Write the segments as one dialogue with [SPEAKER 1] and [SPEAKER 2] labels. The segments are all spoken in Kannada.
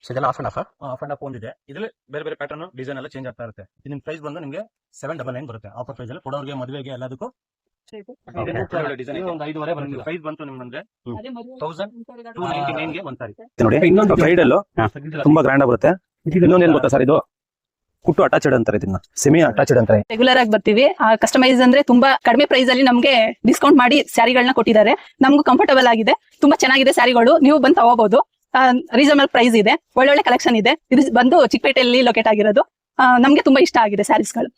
[SPEAKER 1] ಸೊ ಇದೆಲ್ಲ ಆಫ್ ಅಂಡ್ ಆಫ್
[SPEAKER 2] ಒಂದಿದೆ. ಇದ್ರಲ್ಲಿ ಬೇರೆ ಬೇರೆ ಪ್ಯಾಟರ್ನ್ ಡಿಸೈನ್ ಎಲ್ಲ ಚೇಂಜ್ ಆಗ್ತಾ ಇರುತ್ತೆ. ನಿಮ್ ಪ್ರೈಸ್ ಬಂದು ನಿಮಗೆ 799 ಬರುತ್ತೆ. ಆಫರ್ ಪ್ರೈಸ್ ಅಲ್ಲಿ ಕೊಡೋರಿಗೆ ಮದುವೆಗೆ ಎಲ್ಲದಕ್ಕೂ ಒಂದು 5,500 ಬರುತ್ತೆ. ಪ್ರೈಸ್ ಬಂತು ನಿಮ್ಗೆ 1299 ಗೆ ಒಂದ್ ಸಾರಿ.
[SPEAKER 1] ನೋಡಿ ಇನ್ನೊಂದು ಬ್ರೈಡಲ್ ತುಂಬಾ ಗ್ರ್ಯಾಂಡ್ ಆಗುತ್ತೆ. ಇನ್ನೊಂದು ಏನ್ ಗೊತ್ತಾ ಸರ್, ಇದು ಕುಟ್ಟು ಅಟ್ಯಾಚ್ಡ್ ಅಂತಾರೆ, ಇದನ್ನ ಸೆಮಿ ಅಟ್ಯಾಚ್ಡ್ ಅಂತಾರೆ.
[SPEAKER 3] ರೆಗ್ಯುಲರ್ ಆಗಿ ಬರ್ತೀವಿ. ಕಸ್ಟಮೈಸ್ ಅಂದ್ರೆ ತುಂಬಾ ಕಡಿಮೆ ಪ್ರೈಸ್ ಅಲ್ಲಿ ನಮ್ಗೆ ಡಿಸ್ಕೌಂಟ್ ಮಾಡಿ ಸ್ಯಾರಿಗಳನ್ನ ಕೊಟ್ಟಿದ್ದಾರೆ. ನಮ್ಗೂ ಕಂಫರ್ಟಬಲ್ ಆಗಿದೆ, ತುಂಬಾ ಚೆನ್ನಾಗಿದೆ ಸ್ಯಾರಿಗಳು. ನೀವು ಬಂದು ತಗೋಬಹುದು. ರೀಸನಬಲ್ ಪ್ರೈಸ್ ಇದೆ, ಒಳ್ಳೊಳ್ಳೆ ಕಲೆಕ್ಷನ್ ಇದೆ. ಇದು ಬಂದು ಚಿಕ್ಕಪೇಟೆಯಲ್ಲಿ ಲೊಕೇಟ್ ಆಗಿರೋದು. ನಮ್ಗೆ ತುಂಬಾ ಇಷ್ಟ ಆಗಿದೆ ಸ್ಯಾರೀಸ್ಗಳು.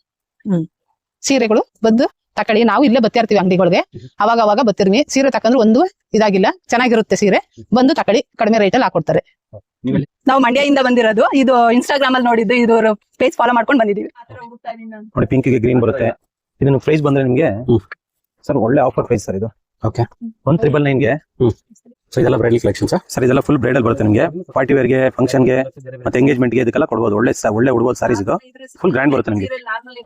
[SPEAKER 4] ಸೀರೆಗಳು ಬಂದು ತಕೊಳ್ಳಿ. ನಾವು ಇಲ್ಲೇ ಬರ್ತಾ ಇರ್ತೀವಿ ಅಂಗಡಿಗಳಿಗೆ, ಅವಾಗ ಬರ್ತಿರ್ವಿ. ಸೀರೆ ತಕೊಂಡ್ರೆ ಒಂದು ಇದಾಗಿಲ್ಲ, ಚೆನ್ನಾಗಿರುತ್ತೆ ಸೀರೆ. ಬಂದು ತಕೊಳ್ಳಿ, ಕಡಿಮೆ ರೇಟ್ ಅಲ್ಲಿ ಹಾಕೊಡ್ತಾರೆ.
[SPEAKER 3] ನಾವು ಮಂಡ್ಯದಿಂದ ಬಂದಿರೋದು. ಇದು ಇನ್ಸ್ಟಾಗ್ರಾಮ್ ಅಲ್ಲಿ ನೋಡಿದ್ದು, ಇದು ಪೇಜ್ ಫಾಲೋ ಮಾಡ್ಕೊಂಡು ಬಂದಿದೀವಿ.
[SPEAKER 1] ನೋಡಿ ಪಿಂಕ್ ಗೆ ಗ್ರೀನ್ ಬರುತ್ತೆ. ಇದನ್ನು ಪ್ರೈಸ್ ಬಂದ್ರೆ ನಿಮ್ಗೆ ಸರ್ ಒಳ್ಳೆ ಆಫರ್ ಪ್ರೈಸ್ ಸರ್ ಇದು. ಓಕೆ 1999 ಗೆ. ಸೊ ಇದೆಲ್ಲ ಬ್ರೈಡಲ್ ಕಲೆಕ್ಷನ್ ಸರ್. ಇದೆಲ್ಲ ಫುಲ್ ಬ್ರೈಡಲ್ ಬರುತ್ತೆ ನಿಮಗೆ. ಪಾರ್ಟಿ ವೇರ್ ಗೆ, ಫಂಕ್ಷನ್ ಗೆ, ಮತ್ತೆ ಎಂಗೇಜ್ಮೆಂಟ್ ಗೆ ಇದಕ್ಕೆಲ್ಲ ಕೊಡಬಹುದು. ಒಳ್ಳೆ ಉಡ್ಬೋದು ಸಾರೀಸ್ ಇದು. ಫುಲ್ ಗ್ರ್ಯಾಂಡ್ ಬರುತ್ತೆ ನಿಮಗೆ.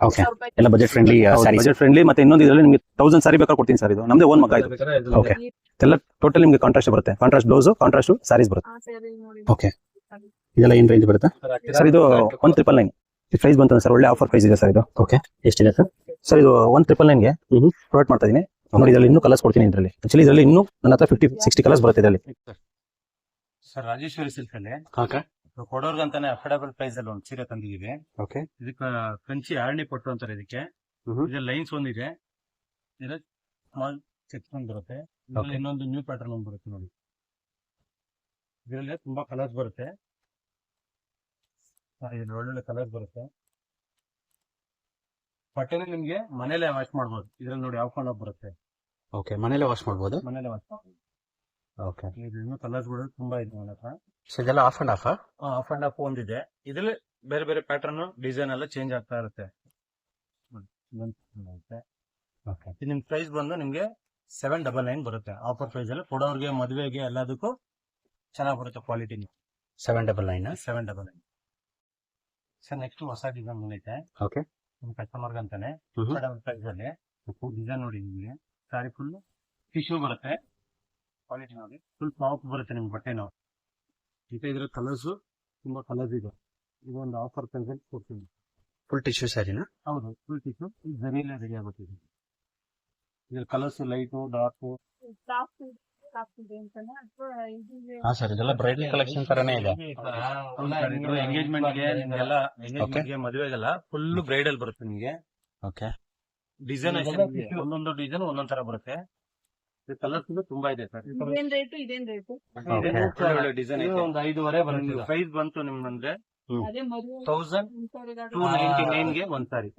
[SPEAKER 1] ಓಕೆ ಎಲ್ಲ ಬಜೆಟ್ ಫ್ರೆಂಡ್ಲಿ ಬಜೆಟ್ ಫ್ರೆಂಡ್ಲಿ. ಮತ್ತೆ ಇನ್ನೊಂದು ಇದರಲ್ಲಿ ನಿಮಗೆ 1000 ಸಾರಿ ಬೇಕಾದ್ರೆ ಕೊಡ್ತೀನಿ ಸರ್. ಇದು ನಮ್ದೇ ಓನ್ ಮಗ ಇದು. ಓಕೆ ಎಲ್ಲ ಟೋಟಲ್ ನಿಮಗೆ ಕಾಂಟ್ರಾಸ್ಟ್ ಬರುತ್ತೆ. ಕಾಂಟ್ರಾಸ್ಟ್ ಬ್ಲೌಸ್, ಕಾಂಟ್ರಾಸ್ಟ್ ಸಾರೀಸ್ ಬರುತ್ತೆ. ಓಕೆ ಇದೆಲ್ಲ ಏನ್ ರೇಂಜ್ ಬರುತ್ತೆ ಸರ್? ಇದು 1999 ಪ್ರೈಸ್ ಬಂತು ಸರ್. ಒಳ್ಳೆ ಆಫರ್ ಪ್ರೈಸ್ ಇದೆ ಸರ್ ಇದು. ಓಕೆ ಎಷ್ಟಿದೆ ಸರ್? ಸರ್ ಇದು 1999 ಗೆ ಪ್ರೊವೈಡ್ ಮಾಡ್ತಾ ಇದೀನಿ. ನೋಡಿ ಇದರಲ್ಲಿ ಇನ್ನೂ ಕಲರ್ಸ್ ಕೊಡ್ತೀನಿ. ಇದರಲ್ಲಿ ಆಕ್ಚುಲಿ ಇದರಲ್ಲಿ ಇನ್ನೂ ನನ್ನ ಹತ್ರ 50-60 ಕಲರ್ಸ್ ಬರುತ್ತೆ ಇದರಲ್ಲಿ.
[SPEAKER 2] ಸರ್ ರಾಜೇಶ್ವರಿ ಸಿಲ್ಕ್ ಅಲ್ಲಿ ಕೊಡೋರ್ಗಂತಾನೆ ಅಫೋರ್ಡಬಲ್ ಪ್ರೈಸ್ ಅಲ್ಲಿ ಒಂದು ಸೀರೆ ತಂದಿದೀವಿ.
[SPEAKER 1] ಓಕೆ
[SPEAKER 2] ಇದಕ್ಕೆ ಕಂಚಿ ಆರ್ಣಿ ಪಟ್ಟು ಅಂತಾರೆ ಇದಕ್ಕೆ. ಇದ್ರಲ್ಲಿ ಲೈನ್ಸ್ ಒಂದಿದೆ, ಸ್ಮಾಲ್ ಸೆಕ್ಷನ್ ಬರುತ್ತೆ. ಇನ್ನೊಂದು ನ್ಯೂ ಪ್ಯಾಟರ್ನ್ ಒಂದು ಬರುತ್ತೆ ನೋಡಿ. ಇದರಲ್ಲಿ ತುಂಬಾ ಕಲರ್ಸ್ ಬರುತ್ತೆ, ಒಳ್ಳೊಳ್ಳೆ ಕಲರ್ಸ್ ಬರುತ್ತೆ. ಬಟ್ಟೆನ ನಿಮ್ಗೆ ಮನೇಲೆ ವಾಶ್ ಮಾಡ್ಬೋದು. ಇದ್ರಲ್ಲಿ ನೋಡಿ ಆಫ್ ಅಂಡ್ ಆಫ್ ಬರುತ್ತೆ.
[SPEAKER 1] ಓಕೆ ಮನೇಲೆ ವಾಶ್ ಮಾಡ್ಬೋದು.
[SPEAKER 2] ಮನೇಲೆ ವಾಶ್ ಓಕೆ. ಇನ್ನು ಕಲರ್ಸ್ ಗಳು ತುಂಬಾ ಇದೆ ನನ್ನ ಹತ್ರ.
[SPEAKER 1] ಸೊ ಇದೆಲ್ಲ ಆಫ್ ಅಂಡ್
[SPEAKER 2] ಆಫ್ ಒಂದಿದೆ. ಇದ್ರಲ್ಲಿ ಬೇರೆ ಬೇರೆ ಪ್ಯಾಟರ್ನ್ ಡಿಸೈನ್ ಎಲ್ಲ ಚೇಂಜ್ ಆಗ್ತಾ ಇರುತ್ತೆ. ನಿಮ್ ಪ್ರೈಸ್ ಬಂದು ನಿಮ್ಗೆ 799 ಬರುತ್ತೆ. ಆಫರ್ ಪ್ರೈಸ್ ಅಲ್ಲಿ ಕೊಡೋರ್ಗೆ, ಮದುವೆಗೆ ಎಲ್ಲದಕ್ಕೂ ಚೆನ್ನಾಗಿ ಬರುತ್ತೆ. Quality
[SPEAKER 1] 799
[SPEAKER 2] sir. ನೆಕ್ಸ್ಟ್ ಹೊಸ ಡಿಸೈನ್ ಬಂದೈತೆ.
[SPEAKER 1] ಓಕೆ
[SPEAKER 2] ನಿಮ್ ಕಸ್ಟಮರ್ಗೆ ಅಂತಾನೆ ಪ್ರೈಸ್ ಅಲ್ಲಿ ಡಿಸೈನ್ ನೋಡಿ. ನಿಮ್ಗೆ ಸಾರಿ ಫುಲ್ ಟಿಶ್ಯೂ ಬರುತ್ತೆ. ಕ್ವಾಲಿಟಿ ನೋಡಿ ಫುಲ್ ಸಾಫ್ಟ್ ಬರುತ್ತೆ ನಿಮ್ಗೆ ಬಟ್ಟೆನೂ. ಈಗ ಇದ್ರ ಕಲರ್ಸ್ ತುಂಬಾ ಕಲರ್ಸ್ ಇದೆ. ಇದು ಒಂದು ಆಫರ್ ಪ್ರೈಸ್ ಅಲ್ಲಿ ಕೊಡ್ತೀನಿ.
[SPEAKER 1] ಫುಲ್ ಟಿಶ್ಯೂ ಸ್ಯಾರಿನಾ?
[SPEAKER 2] ಹೌದು, ಫುಲ್ ಟಿಶ್ಯೂ. ಜರಿಯಲ್ಲೇ ರೆಡಿ ಆಗುತ್ತೆ. ಇದ್ರ ಕಲರ್ಸ್ ಲೈಟು, ಡಾರ್ಕ್.
[SPEAKER 1] ಹಾ ಸರ್ ಇದೆಲ್ಲ ಬ್ರೈಡಲ್ ಕಲೆಕ್ಷನ್ ತರನೇ ಇದೆ.
[SPEAKER 2] ಎಂಗೇಜ್ಮೆಂಟ್ ಗೆ ಮದುವೆಗೆಲ್ಲ ಫುಲ್ ಬ್ರೈಡಲ್ ಬರುತ್ತೆ ನಿಮಗೆ.
[SPEAKER 1] ಓಕೆ
[SPEAKER 2] ಡಿಸೈನ್ ಒಂದೊಂದು ಡಿಸೈನ್ ಒಂದೊಂದ್ ತರ ಬರುತ್ತೆ. ಕಲರ್ಸ್ ತುಂಬಾ ಇದೆ ಸರ್. ಡಿಸೈನ್ ಒಂದು 5,500 ಬರುತ್ತೆ. ಪ್ರೈಸ್ ಬಂತು ನಿಮ್ಗೆ 1299 ಗೆ ಒಂದ್ ಸಾರಿ.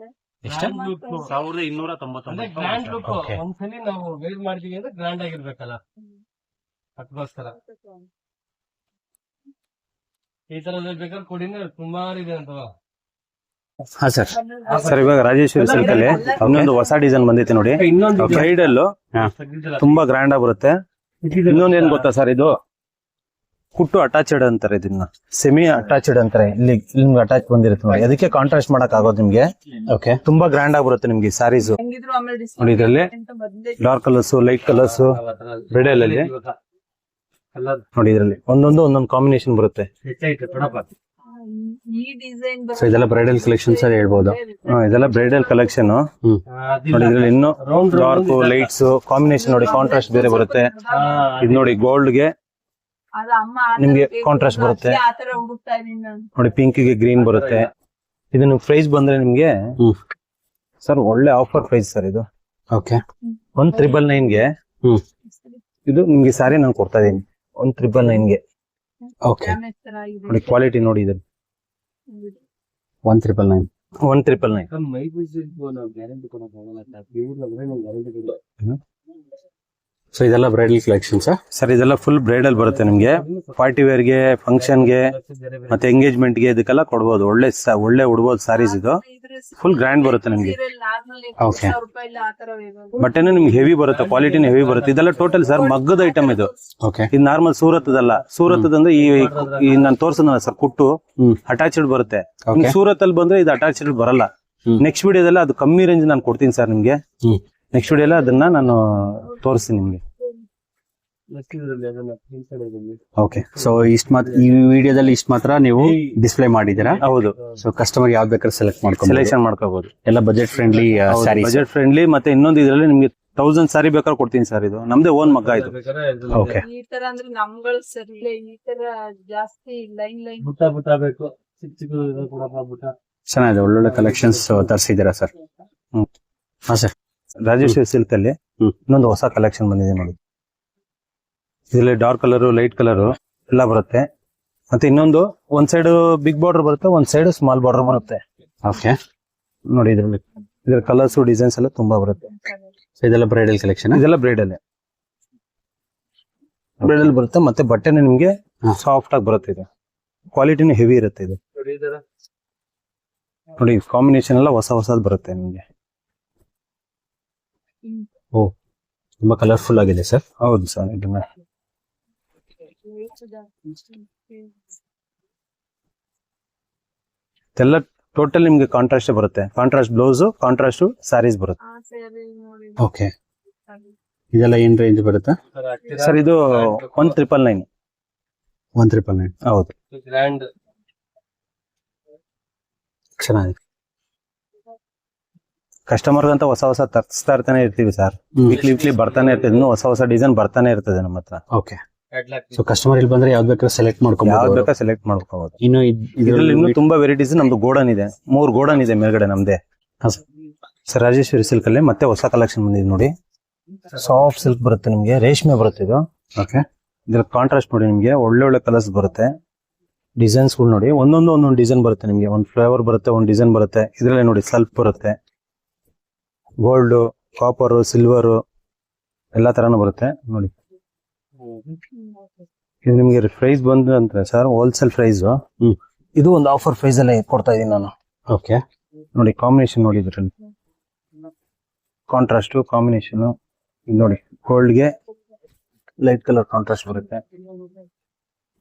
[SPEAKER 2] 1299.
[SPEAKER 5] ಒಂದ್ಸಲಿ ನಾವು ವೇರ್ ಮಾಡ್ತೀವಿ ಅಂದ್ರೆ ಗ್ರ್ಯಾಂಡ್ ಆಗಿರ್ಬೇಕಲ್ಲ, ಅದಕ್ಕೋಸ್ಕರ ಈ ತರದ ಬೇಕಾದ್ರೆ ಕೊಡಿನ ಸುಮಾರು ಇದೆ ಅಂತ.
[SPEAKER 1] ಹಾ ಸರ್. ಸರ್ ಇವಾಗ ರಾಜೇಶ್ವರಿ ಸಿಲ್ಕ್ ಅಲ್ಲಿ ಇನ್ನೊಂದು ಹೊಸ ಡಿಸೈನ್ ಬಂದೈತೆ ನೋಡಿ. ಬ್ರೈಡಲ್ ತುಂಬಾ ಗ್ರ್ಯಾಂಡ್ ಆಗಿ ಬರುತ್ತೆ. ಇನ್ನೊಂದು ಏನ್ ಗೊತ್ತಾ ಸರ್, ಇದು ಕುಟ್ಟು ಅಟ್ಯಾಚ್ಡ್ ಅಂತಾರೆ, ಇದನ್ನ ಸೆಮಿ ಅಟ್ಯಾಚ್ಡ್ ಅಂತಾರೆ. ಇಲ್ಲಿ ನಿಮ್ಗೆ ಅಟ್ಯಾಚ್ ಬಂದಿರುತ್ತೆ ನೋಡಿ, ಅದಕ್ಕೆ ಕಾಂಟ್ರಾಸ್ಟ್ ಮಾಡಕ್ ಆಗೋದು ನಿಮ್ಗೆ. ಓಕೆ ತುಂಬಾ ಗ್ರ್ಯಾಂಡ್ ಆಗಿ ಬರುತ್ತೆ ನಿಮ್ಗೆ ಸಾರೀಸ್ ನೋಡಿ. ಇದರಲ್ಲಿ dark colours, light colours bridal ಅಲ್ಲಿ ನೋಡಿ. ಇದರಲ್ಲಿ ಒಂದೊಂದು ಕಾಂಬಿನೇಷನ್ ಬರುತ್ತೆ. ಸೊ ಇದೆಲ್ಲ ಬ್ರೈಡಲ್ ಕಲೆಕ್ಷನ್ಸ್ ಅಲ್ಲಿ ಹೇಳ್ಬೋದು. ಇದೆಲ್ಲ ಬ್ರೈಡಲ್ ಕಲೆಕ್ಷನ್ ನೋಡಿ. ಇದ್ರಲ್ಲಿ ಇನ್ನು ಡಾರ್ಕ್ ಲೈಟ್ಸ್ ಕಾಂಬಿನೇಷನ್ ನೋಡಿ, ಕಾಂಟ್ರಾಸ್ಟ್ ಬೇರೆ ಬರುತ್ತೆ. ಇದು ನೋಡಿ ಗೋಲ್ಡ್ ಗೆ ನಿಮ್ಗೆ ಕಾಂಟ್ರಾಸ್ಟ್ ಬರುತ್ತೆ ನೋಡಿ. ಪಿಂಕ್ ಗೆ ಗ್ರೀನ್ ಬರುತ್ತೆ. ಇದನ್ನು ಪ್ರೈಸ್ ಬಂದ್ರೆ ನಿಮ್ಗೆ ಸರ್ ಒಳ್ಳೆ ಆಫರ್ ಪ್ರೈಸ್ ಸರ್ ಇದು. ಓಕೆ 1999 ಗೆ ಇದು ನಿಮ್ಗೆ ಸಾರಿ ನಾನು ಕೊಡ್ತಾ ಇದೀನಿ 1999 ಗೆ. ಓಕೆ ನೋಡಿ ಕ್ವಾಲಿಟಿ ನೋಡಿ. ಇದು 1999. ಸೊ ಇದೆಲ್ಲ ಬ್ರೈಡಲ್ ಕಲೆಕ್ಷನ್ ಸರ್. ಇದೆಲ್ಲ ಫುಲ್ ಬ್ರೈಡಲ್ ಬರುತ್ತೆ ನಿಮ್ಗೆ. ಪಾರ್ಟಿ ವೇರ್ ಗೆ, ಫಂಕ್ಷನ್ ಗೆ, ಮತ್ತೆ ಎಂಗೇಜ್ಮೆಂಟ್ ಗೆ ಇದಕ್ಕೆಲ್ಲ ಕೊಡ್ಬೋದು. ಒಳ್ಳೆ ಉಡ್ಬೋದು ಸಾರೀಸ್. ಇದು ಫುಲ್ ಗ್ರ್ಯಾಂಡ್ ಬರುತ್ತೆ ನಿಮ್ಗೆ. ಓಕೆ ಬಟ್ಟೆನೂ ನಿಮ್ಗೆ ಹೆವಿ ಬರುತ್ತೆ, ಕ್ವಾಲಿಟಿನೂ ಹೆವಿ ಬರುತ್ತೆ. ಇದೆಲ್ಲ ಟೋಟಲ್ ಸರ್ ಮಗ್ಗದ ಐಟಮ್ ಇದು. ಓಕೆ ಇದು ನಾರ್ಮಲ್ ಸೂರತ್ತದಲ್ಲ. ಸೂರತ್ತದಂದ್ರೆ ಈ ನಾನು ತೋರ್ಸೋದಲ್ಲ ಸರ್, ಕುಟ್ಟು ಅಟ್ಯಾಚ್ಡ್ ಬರುತ್ತೆ. ಸೂರತ್ ಅಲ್ಲಿ ಬಂದ್ರೆ ಇದು ಅಟ್ಯಾಚ್ಡ್ ಬರಲ್ಲ. ನೆಕ್ಸ್ಟ್ ವಿಡಿಯೋದಲ್ಲಿ ಅದು ಕಮ್ಮಿ ರೇಂಜ್ ನಾನು ಕೊಡ್ತೀನಿ ಸರ್ ನಿಮ್ಗೆ. ನೆಕ್ಸ್ಟ್ ವಿಡಿಯೋಲ್ಲ ಅದನ್ನ ನಾನು ತೋರಿಸ್ತೀನಿ ನಿಮ್ಗೆ.
[SPEAKER 5] ಲೆಕ್ಕದಲ್ಲಿ ಅದನ್ನ ಹಿಂದ್ಗಡೆದಲ್ಲಿ.
[SPEAKER 6] ಓಕೆ, ಸೊ ಇಷ್ಟ ಮಾತ್ರ ಈ ವಿಡಿಯೋದಲ್ಲಿ ಇಷ್ಟ ಮಾತ್ರ ನೀವು ಡಿಸ್ಪ್ಲೇ ಮಾಡಿದ್ದೀರಾ.
[SPEAKER 1] ಹೌದು,
[SPEAKER 6] ಸೊ ಕಸ್ಟಮರ್ ಯಾವ್ದು ಬೇಕಾದ್ರೆ ಸೆಲೆಕ್ಟ್ ಮಾಡ್ಕೊಂಡು
[SPEAKER 1] ಸೆಲೆಕ್ಷನ್ ಮಾಡ್ಕೋಬಹುದು.
[SPEAKER 6] ಎಲ್ಲ budget friendly sarees.
[SPEAKER 1] Budget friendly. ಮತ್ತೆ ಇನ್ನೊಂದು ಇದರಲ್ಲಿ ನಿಮ್ಗೆ 1000 ಸಾರಿ ಬೇಕಾದ್ರೆ ಕೊಡ್ತೀನಿ ಸರ್. ಇದು ನಮ್ದೇ ಓನ್ ಮಗ್ಗ ಇದು.
[SPEAKER 5] ಬೇಕಾದ್ರೆ ಇದನ್ನ
[SPEAKER 6] ಓಕೆ,
[SPEAKER 7] ಈ ತರ ಅಂದ್ರೆ ನಮ್ಗಳು ಸರಿ ಇಲ್ಲ, ಈ ತರ ಜಾಸ್ತಿ ಲೈನ್
[SPEAKER 5] ಬುಟ್ಟ ಬೇಕು, ಚಿಕ್ಕ ಚಿಕ್ಕ ಇದು ಕೂಡ ಬುಟ್ಟ.
[SPEAKER 6] ಚೆನ್ನಾಗಿದೆ, ಒಳ್ಳೊಳ್ಳೆ ಕಲೆಕ್ಷನ್ಸ್ ತರಿಸಿದ್ದೀರಾ ಸರ್. ಹಾ ಸರ್,
[SPEAKER 1] ರಾಜೇಶ್ವರಿ ಸಿಲ್ಕ್ ಅಲ್ಲಿ ಇನ್ನೊಂದು ಹೊಸ ಕಲೆಕ್ಷನ್ ಬಂದಿದೆ ನೋಡಿ. ಇದರಲ್ಲಿ ಡಾರ್ಕ್ ಕಲರ್, ಲೈಟ್ ಕಲರ್ ಎಲ್ಲ ಬರುತ್ತೆ. ಮತ್ತೆ ಇನ್ನೊಂದು ಒಂದ್ ಸೈಡ್ ಬಿಗ್ ಬಾರ್ಡರ್ ಬರುತ್ತೆ, ಒಂದ್ ಸೈಡ್ ಸ್ಮಾಲ್ ಬಾರ್ಡರ್ ಬರುತ್ತೆ.
[SPEAKER 6] ಓಕೆ,
[SPEAKER 1] ನೋಡಿ ಇದ್ರಲ್ಲಿ ಇದ್ರ ಕಲರ್ಸ್ ಡಿಸೈನ್ಸ್ ಎಲ್ಲ ತುಂಬಾ ಬರುತ್ತೆ.
[SPEAKER 6] ಸೊ ಇದೆಲ್ಲ ಬ್ರೈಡಲ್ ಕಲೆಕ್ಷನ್.
[SPEAKER 1] ಇದೆಲ್ಲ ಬ್ರೈಡಲ್ ಬರುತ್ತೆ. ಮತ್ತೆ ಬಟ್ಟೆನ ನಿಮ್ಗೆ ಸಾಫ್ಟ್ ಆಗಿ ಬರುತ್ತೆ. ಇದು ಕ್ವಾಲಿಟಿನೂ ಹೆವಿ ಇರುತ್ತೆ. ಇದು
[SPEAKER 5] ನೋಡಿ ಈ ತರ
[SPEAKER 1] ನೋಡಿ ಕಾಂಬಿನೇಷನ್ ಎಲ್ಲ ಹೊಸದ್ ಬರುತ್ತೆ ನಿಮ್ಗೆ.
[SPEAKER 6] ತುಂಬಾ ಕಲರ್ಫುಲ್ ಆಗಿದೆ ಸರ್.
[SPEAKER 1] ಹೌದು ಸರ್. ಇದನ್ನ ಎಲ್ಲ ಟೋಟಲ್ ನಿಮ್ಗೆ ಕಾಂಟ್ರಾಸ್ಟ್ ಬರುತ್ತೆ. ಕಾಂಟ್ರಾಸ್ಟ್ ಬ್ಲೌಸ್, ಕಾಂಟ್ರಾಸ್ಟ್ ಸ್ಯಾರೀಸ್ ಬರುತ್ತೆ.
[SPEAKER 7] ನೋಡಿ.
[SPEAKER 6] ಓಕೆ, ಇದೆಲ್ಲ ಏನ್ ರೇಂಜ್ ಬರುತ್ತೆ
[SPEAKER 1] ಸರ್ ಇದು 1999.
[SPEAKER 6] 1999.
[SPEAKER 1] ಹೌದು,
[SPEAKER 5] ಗ್ರ್ಯಾಂಡ್.
[SPEAKER 6] ಚೆನ್ನಾಗಿದೆ.
[SPEAKER 1] ಕಸ್ಟಮರ್ ಅಂತ ಹೊಸ ತರಿಸ್ತಾ ಇರ್ತಾನೆ ಇರ್ತೀವಿ ಸರ್. ವೀಕ್ಲಿ ಬರ್ತಾನೆ ಇರ್ತದೆ. ಇನ್ನೂ ಹೊಸ ಡಿಸೈನ್ ಬರ್ತಾನೆ ಇರ್ತದೆ ನಮ್ಮ ಹತ್ರ.
[SPEAKER 6] ಓಕೆ, ಸೊ ಕಸ್ಟಮರ್ ಇಲ್ಲಿ ಬಂದ್ರೆ ಯಾವ್ದು ಬೇಕಾದ್ರೆ ಸೆಲೆಕ್ಟ್
[SPEAKER 1] ಯಾವ್ದು
[SPEAKER 6] ಮಾಡ್ಕೊಬಹುದು.
[SPEAKER 1] ಬೇಕಾ ಸೆಲೆಕ್ಟ್ ಮಾಡ್ಕೋಬಹುದು.
[SPEAKER 6] ಇನ್ನು
[SPEAKER 1] ಇದರಲ್ಲಿ ಇನ್ನೂ ತುಂಬಾ ವೆರೈಟೀಸ್. ನಮ್ದು ಗೋಡನ್ ಇದೆ, 3 ಗೋಡನ್ ಇದೆ ಮೇಲ್ಗಡೆ ನಮ್ದೇ. ಸರ್ ರಾಜೇಶ್ವರಿ ಸಿಲ್ಕ್ ಅಲ್ಲಿ ಮತ್ತೆ ಹೊಸ ಕಲೆಕ್ಷನ್ ಬಂದಿದೆ ನೋಡಿ. ಸಾಫ್ಟ್ ಸಿಲ್ಕ್ ಬರುತ್ತೆ ನಿಮ್ಗೆ, ರೇಷ್ಮೆ ಬರುತ್ತೆ ಇದು.
[SPEAKER 6] ಓಕೆ,
[SPEAKER 1] ಇದ್ರ ಕಾಂಟ್ರಾಸ್ಟ್ ನೋಡಿ ನಿಮ್ಗೆ ಒಳ್ಳೆ ಕಲರ್ಸ್ ಬರುತ್ತೆ. ಡಿಸೈನ್ಸ್ ಗಳು ನೋಡಿ, ಒಂದೊಂದು ಡಿಸೈನ್ ಬರುತ್ತೆ ನಿಮ್ಗೆ. ಒಂದ್ ಫ್ಲೇವರ್ ಬರುತ್ತೆ, ಒಂದ್ ಡಿಸೈನ್ ಬರುತ್ತೆ. ಇದ್ರಲ್ಲಿ ನೋಡಿ ಸ್ವಲ್ಪ ಬರುತ್ತೆ, ಗೋಲ್ಡ್, ಕಾಪರ್, ಸಿಲ್ವರ್ ಎಲ್ಲಾ ತರಾನು ಬರುತ್ತೆ ನೋಡಿ. ಇದು ನಿಮ್ಗೆ ಪ್ರೈಸ್ ಬಂದು ಅಂತ ಸರ್ ಹೋಲ್ಸೇಲ್ ಪ್ರೈಸ್. ಇದು ಒಂದು ಆಫರ್ ಪ್ರೈಸ್ ಅಲ್ಲೇ ಕೊಡ್ತಾ ಇದೀನಿ ನಾನು.
[SPEAKER 6] ಓಕೆ,
[SPEAKER 1] ನೋಡಿ ಕಾಂಬಿನೇಷನ್ ನೋಡಿ, ಇದ್ರಲ್ಲಿ ಕಾಂಟ್ರಾಸ್ಟ್ ಕಾಂಬಿನೇಷನ್ ಇದು ನೋಡಿ. ಗೋಲ್ಡ್ ಗೆ ಲೈಟ್ ಕಲರ್ ಕಾಂಟ್ರಾಸ್ಟ್ ಬರುತ್ತೆ.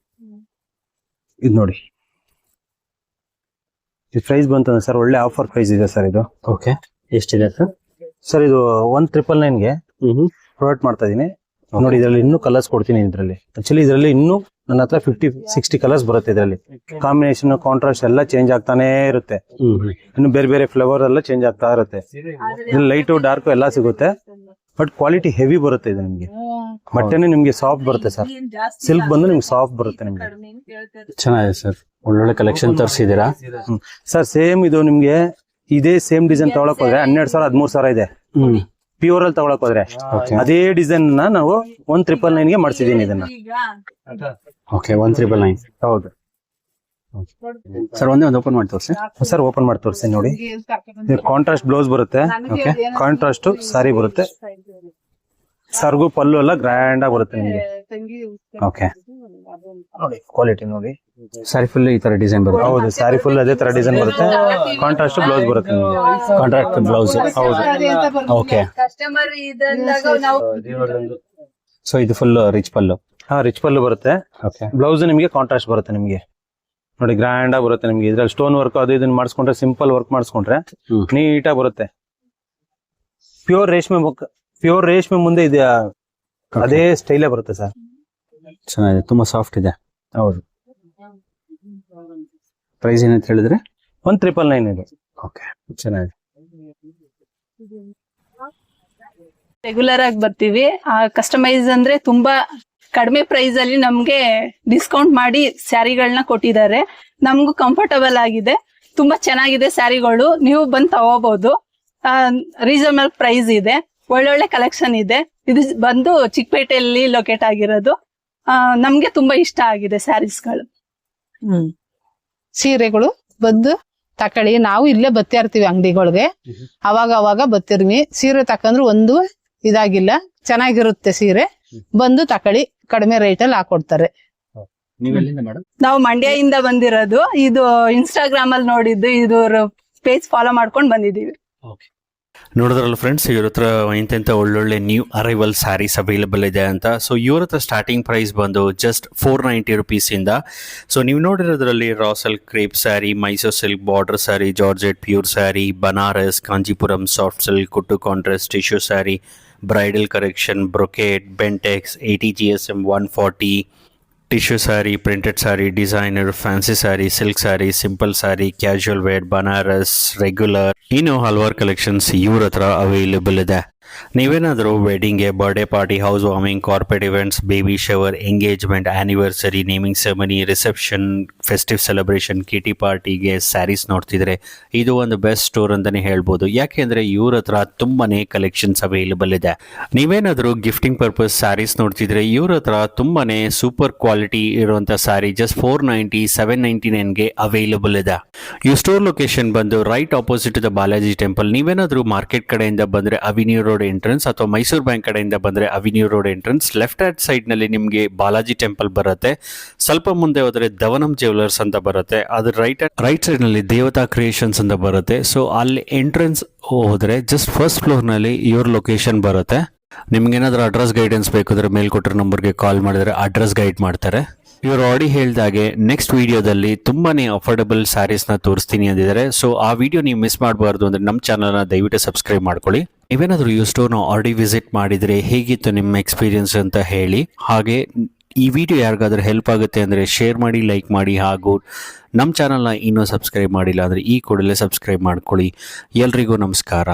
[SPEAKER 1] ಇದು ನೋಡಿ, ಈ ಪ್ರೈಸ್ ಬಂತು ಸರ್. ಒಳ್ಳೆ ಆಫರ್ ಪ್ರೈಸ್ ಇದೆ ಸರ್ ಇದು.
[SPEAKER 6] ಓಕೆ, ಎಷ್ಟಿದೆ ಸರ್?
[SPEAKER 1] ಸರ್ ಇದು 1999ಗೆ ಪ್ರೊವೈಡ್ ಮಾಡ್ತಾ ಇದೀನಿ ನೋಡಿ. ಇದರಲ್ಲಿ ಇನ್ನೂ ಕಲರ್ಸ್ ಕೊಡ್ತೀನಿ. ಇದರಲ್ಲಿ ಆಕ್ಚುಲಿ ಇದರಲ್ಲಿ ಇನ್ನೂ ನನ್ನ ಹತ್ರ 50-60 ಕಲರ್ಸ್ ಬರುತ್ತೆ. ಇದರಲ್ಲಿ ಕಾಂಬಿನೇಷನ್, ಕಾಂಟ್ರಾಸ್ಟ್ ಎಲ್ಲ ಚೇಂಜ್ ಆಗ್ತಾನೆ ಇರುತ್ತೆ. ಇನ್ನು ಬೇರೆ ಫ್ಲೇವರ್ ಎಲ್ಲ ಚೇಂಜ್ ಆಗ್ತಾ ಇರುತ್ತೆ. ಇದ್ರಲ್ಲಿ ಲೈಟು ಡಾರ್ಕ್ ಎಲ್ಲ ಸಿಗುತ್ತೆ. ಬಟ್ ಕ್ವಾಲಿಟಿ ಹೆವಿ ಬರುತ್ತೆ ಇದು ನಿಮ್ಗೆ. ಬಟ್ಟೆನೂ ನಿಮ್ಗೆ ಸಾಫ್ಟ್ ಬರುತ್ತೆ ಸರ್. ಸಿಲ್ಕ್ ಬಂದು ನಿಮ್ಗೆ ಸಾಫ್ಟ್ ಬರುತ್ತೆ ನಿಮ್ಗೆ.
[SPEAKER 6] ಚೆನ್ನಾಗಿದೆ ಸರ್, ಒಳ್ಳೊಳ್ಳೆ ಕಲೆಕ್ಷನ್ ತರಿಸಿದ್ದೀರಾ.
[SPEAKER 1] ಸರ್ ಸೇಮ್ ಇದು ನಿಮ್ಗೆ ಇದೇ ಸೇಮ್ ಡಿಸೈನ್ ತಗೊಳಕ್ ಹೋದ್ರೆ 12,000-13,000 ಇದೆ. ಪ್ಯೂರ್ ಅಲ್ಲಿ ತಗೊಳಕ್ ಹೋದ್ರೆ ಅದೇ ಡಿಸೈನ್ ನಾವು 1999ಗೆ ಮಾಡ್ಸಿದೀನಿ ಇದನ್ನ.
[SPEAKER 6] ಓಕೆ, 1999.
[SPEAKER 1] ಹೌದು
[SPEAKER 6] ಸರ್, ಒಂದೇ ಒಂದು ಓಪನ್ ಮಾಡಿ ತೋರಿಸಿ
[SPEAKER 1] ಸರ್. ಓಪನ್ ಮಾಡಿ ತೋರಿಸಿ ನೋಡಿ. ಕಾಂಟ್ರಾಸ್ಟ್ ಬ್ಲೌಸ್ ಬರುತ್ತೆ, ಕಾಂಟ್ರಾಸ್ಟ್ ಸಾರಿ ಬರುತ್ತೆ. ಸರ್ಗು ಪಲ್ಲು ಎಲ್ಲ ಗ್ರ್ಯಾಂಡ್ ಆಗಿ ಬರುತ್ತೆ ನಿಮ್ಗೆ.
[SPEAKER 6] ಓಕೆ,
[SPEAKER 1] ನೋಡಿ ಕ್ವಾಲಿಟಿ ನೋಡಿ.
[SPEAKER 6] ಸಾರಿ ಫುಲ್ ಈ ತರ ಡಿಸೈನ್ ಬರುತ್ತೆ.
[SPEAKER 1] ಹೌದು, ಸಾರಿ ಫುಲ್ ಅದೇ ತರ ಡಿಸೈನ್ ಬರುತ್ತೆ. ಕಾಂಟ್ರಾಸ್ಟ್ ಬ್ಲೌಸ್ ಬರುತ್ತೆ ನಿಮ್ಗೆ.
[SPEAKER 6] Contract blouse. ಹೌದು, ಓಕೆ.
[SPEAKER 7] ಕಸ್ಟಮರ್ ಇದ್ದಾಗ ನಾವು
[SPEAKER 6] ಸೊ ಇದು ಫುಲ್ ರಿಚ್ ಪಲ್ಲು.
[SPEAKER 1] ಹಾ, ರಿಚ್ ಪಲ್ಲು ಬರುತ್ತೆ.
[SPEAKER 6] ಓಕೆ,
[SPEAKER 1] ಬ್ಲೌಸ್ ನಿಮ್ಗೆ ಕಾಂಟ್ರಾಸ್ಟ್ ಬರುತ್ತೆ ನಿಮ್ಗೆ. ನೋಡಿ ಗ್ರ್ಯಾಂಡ್ ಆಗಿ ಬರುತ್ತೆ ನಿಮ್ಗೆ. ಇದ್ರಲ್ಲಿ ಸ್ಟೋನ್ ವರ್ಕ್ ಅದು ಇದನ್ನ ಮಾಡಿಸ್ಕೊಂಡ್ರೆ, ಸಿಂಪಲ್ ವರ್ಕ್ ಮಾಡಿಸ್ಕೊಂಡ್ರೆ ನೀಟಾಗಿ ಬರುತ್ತೆ. ಪ್ಯೂರ್ ರೇಷ್ಮೆ ಮುಂದೆ ಇದೆ ಅದೇ ಸ್ಟೈಲೇ ಬರುತ್ತೆ ಸರ್.
[SPEAKER 6] ಚೆನ್ನಾಗಿದೆ, ತುಂಬಾ ಸಾಫ್ಟ್ ಇದೆ.
[SPEAKER 1] ಹೌದು.
[SPEAKER 6] ಪ್ರೈಸ್ ಏನಂತ ಹೇಳಿದ್ರೆ
[SPEAKER 1] 1999 ಇದೆ.
[SPEAKER 6] ಓಕೆ, ಚೆನ್ನಾಗಿದೆ.
[SPEAKER 3] ರೆಗ್ಯುಲರ್ ಆಗಿ ಬರ್ತೀವಿ. ಕಸ್ಟಮೈಸ್ ಅಂದ್ರೆ ತುಂಬಾ ಕಡಿಮೆ ಪ್ರೈಸ್ ಅಲ್ಲಿ ನಮ್ಗೆ ಡಿಸ್ಕೌಂಟ್ ಮಾಡಿ ಸ್ಯಾರಿಗಳನ್ನ ಕೊಟ್ಟಿದ್ದಾರೆ. ನಮ್ಗೂ ಕಂಫರ್ಟಬಲ್ ಆಗಿದೆ, ತುಂಬಾ ಚೆನ್ನಾಗಿದೆ ಸ್ಯಾರಿಗಳು. ನೀವು ಬಂದು ತಗೋಬಹುದು. ರೀಸನಬಲ್ ಪ್ರೈಸ್ ಇದೆ, ಒಳ್ಳೊಳ್ಳೆ ಕಲೆಕ್ಷನ್ ಇದೆ. ಇದು ಬಂದು ಚಿಕ್ಕಪೇಟೆಯಲ್ಲಿ ಲೊಕೇಟ್ ಆಗಿರೋದು. ನಮ್ಗೆ ತುಂಬಾ ಇಷ್ಟ ಆಗಿದೆ ಸ್ಯಾರೀಸ್ಗಳು.
[SPEAKER 4] ಸೀರೆಗಳು ಬಂದು ತಕೊಳ್ಳಿ. ನಾವು ಇಲ್ಲೇ ಬತ್ತಾ ಇರ್ತೀವಿ ಅಂಗಡಿಗಳಿಗೆ. ಅವಾಗ ಬರ್ತಿರ್ವಿ. ಸೀರೆ ತಕೊಂಡ್ರು ಒಂದು ಇದಾಗಿಲ್ಲ, ಚೆನ್ನಾಗಿರುತ್ತೆ ಸೀರೆ. ಬಂದು ತಕೊಳ್ಳಿ, ಕಡಿಮೆ ರೇಟಲ್ಲಿ ಹಾಕೊಡ್ತಾರೆ.
[SPEAKER 3] ನಾವು ಮಂಡ್ಯದಿಂದ ಬಂದಿರೋದು. ಇದು ಇನ್ಸ್ಟಾಗ್ರಾಮ್ ಅಲ್ಲಿ ನೋಡಿದ್ದು, ಇದು ಪೇಜ್ ಫಾಲೋ ಮಾಡ್ಕೊಂಡು ಬಂದಿದೀವಿ.
[SPEAKER 6] ನೋಡಿದ್ರಲ್ಲ ಫ್ರೆಂಡ್ಸ್, ಇವ್ರ ಹತ್ರ ಇಂತೆಂಥ ಒಳ್ಳೊಳ್ಳೆ ನ್ಯೂ ಅರೈವಲ್ ಸ್ಯಾರೀಸ್ ಅವೈಲೇಬಲ್ ಇದೆ ಅಂತ. ಸೊ ಇವ್ರ ಹತ್ರ ಸ್ಟಾರ್ಟಿಂಗ್ ಪ್ರೈಸ್ ಬಂದು ಜಸ್ಟ್ 490 ರುಪೀಸಿಂದ. ಸೊ ನೀವು ನೋಡಿರೋದ್ರಲ್ಲಿ raw silk crepe sari, Mysuru silk border sari, georgette pure sari, Banaras, Kanjeevaram soft silk, ಕುಟ್ಟು contrast, tissue sari, bridal correction, brocade, Bentex, 80 GSM 140, tissue sari, printed sari, designer, fancy sari, silk sari, simple sari, casual wear, Banaras, regular, ಇನ್ನು ಹಲವಾರು ಕಲೆಕ್ಷನ್ಸ್ ಇವ್ರ ಹತ್ರ ಅವೈಲೇಬಲ್ ಇದೆ. ನೀವೇನಾದರೂ ವೆಡ್ಡಿಂಗ್ಗೆ, birthday party, house warming, corporate events, baby shower, engagement, anniversary, naming ceremony, reception, festive celebration, kitty ಪಾರ್ಟಿಗೆ ಸ್ಯಾರೀಸ್ ನೋಡ್ತಿದ್ರೆ ಇದು ಒಂದು ಬೆಸ್ಟ್ ಸ್ಟೋರ್ ಅಂತಲೇ ಹೇಳ್ಬೋದು. ಯಾಕೆಂದರೆ ಇವ್ರ ಹತ್ರ ತುಂಬಾ ಕಲೆಕ್ಷನ್ಸ್ ಅವೈಲೇಬಲ್ ಇದೆ. ನೀವೇನಾದರೂ ಗಿಫ್ಟಿಂಗ್ ಪರ್ಪಸ್ ಸ್ಯಾರೀಸ್ ನೋಡ್ತಿದ್ರೆ ಇವ್ರ ಹತ್ರ ತುಂಬಾ ಸೂಪರ್ ಕ್ವಾಲಿಟಿ ಇರುವಂಥ ಸ್ಯಾರಿ ಜಸ್ಟ್ 490, 799ಗೆ ಅವೈಲೇಬಲ್ ಇದೆ. ಈ ಸ್ಟೋರ್ ಲೊಕೇಶನ್ ಬಂದು right opposite the Balaji temple. ನೀವೇನಾದರೂ ಮಾರ್ಕೆಟ್ ಕಡೆಯಿಂದ ಬಂದರೆ ಅವಿನ್ಯೂ ರೋಡ್ ಎಂಟ್ರೆನ್ಸ್, ಅಥವಾ ಮೈಸೂರು ಬ್ಯಾಂಕ್ ಕಡೆಯಿಂದ ಬಂದರೆ avenue road entrance, left hand ಸೈಡ್ನಲ್ಲಿ ನಿಮಗೆ ಬಾಲಾಜಿ ಟೆಂಪಲ್ ಬರುತ್ತೆ. ಸ್ವಲ್ಪ ಮುಂದೆ ಹೋದರೆ ಧವನಂ ಜ್ಯುವೆಲರ್ಸ್ ಅಂತ ಬರುತ್ತೆ. ಅದ್ರ ರೈಟ್ ಸೈಡ್ನಲ್ಲಿ ದೇವತಾ ಕ್ರಿಯೇಷನ್ಸ್ ಅಂತ ಬರುತ್ತೆ. ಸೊ ಅಲ್ಲಿ ಎಂಟ್ರೆನ್ಸ್ ಹೋದರೆ ಜಸ್ಟ್ ಫಸ್ಟ್ ಫ್ಲೋರ್ನಲ್ಲಿ ಇವ್ರ ಲೊಕೇಶನ್ ಬರುತ್ತೆ. ನಿಮ್ಗೇನಾದ್ರೂ ಅಡ್ರೆಸ್ ಗೈಡೆನ್ಸ್ ಬೇಕಾದ್ರೆ ಮೇಲ್ಕೊಟ್ಟಿರೋ ನಂಬರ್ಗೆ ಕಾಲ್ ಮಾಡಿದ್ರೆ ಅಡ್ರೆಸ್ ಗೈಡ್ ಮಾಡ್ತಾರೆ. ಇವರು ಆಡಿ ಹೇಳಿದಾಗೆ ನೆಕ್ಸ್ಟ್ ವಿಡಿಯೋದಲ್ಲಿ ತುಂಬಾನೇ ಅಫೋರ್ಡಬಲ್ ಸ್ಯಾರೀಸ್ನ ತೋರಿಸ್ತೀನಿ ಅಂದಿದ್ದಾರೆ. ಸೊ ಆ ವಿಡಿಯೋ ನೀವು ಮಿಸ್ ಮಾಡಬಾರ್ದು ಅಂದರೆ ನಮ್ಮ ಚಾನಲ್ನ ದಯವಿಟ್ಟು ಸಬ್ಸ್ಕ್ರೈಬ್ ಮಾಡ್ಕೊಳ್ಳಿ. ನೀವೇನಾದರೂ ಈ ಸ್ಟೋರ್ನ ಆಲ್ರೆಡಿ ವಿಸಿಟ್ ಮಾಡಿದರೆ ಹೇಗಿತ್ತು ನಿಮ್ಮ ಎಕ್ಸ್ಪೀರಿಯನ್ಸ್ ಅಂತ ಹೇಳಿ. ಹಾಗೆ ಈ ವಿಡಿಯೋ ಯಾರಿಗಾದ್ರೂ ಹೆಲ್ಪ್ ಆಗುತ್ತೆ ಅಂದರೆ ಶೇರ್ ಮಾಡಿ, ಲೈಕ್ ಮಾಡಿ. ಹಾಗೂ ನಮ್ಮ ಚಾನಲ್ನ ಇನ್ನೂ ಸಬ್ಸ್ಕ್ರೈಬ್ ಮಾಡಿಲ್ಲ ಅಂದರೆ ಈ ಕೂಡಲೇ ಸಬ್ಸ್ಕ್ರೈಬ್ ಮಾಡ್ಕೊಳ್ಳಿ. ಎಲ್ರಿಗೂ ನಮಸ್ಕಾರ.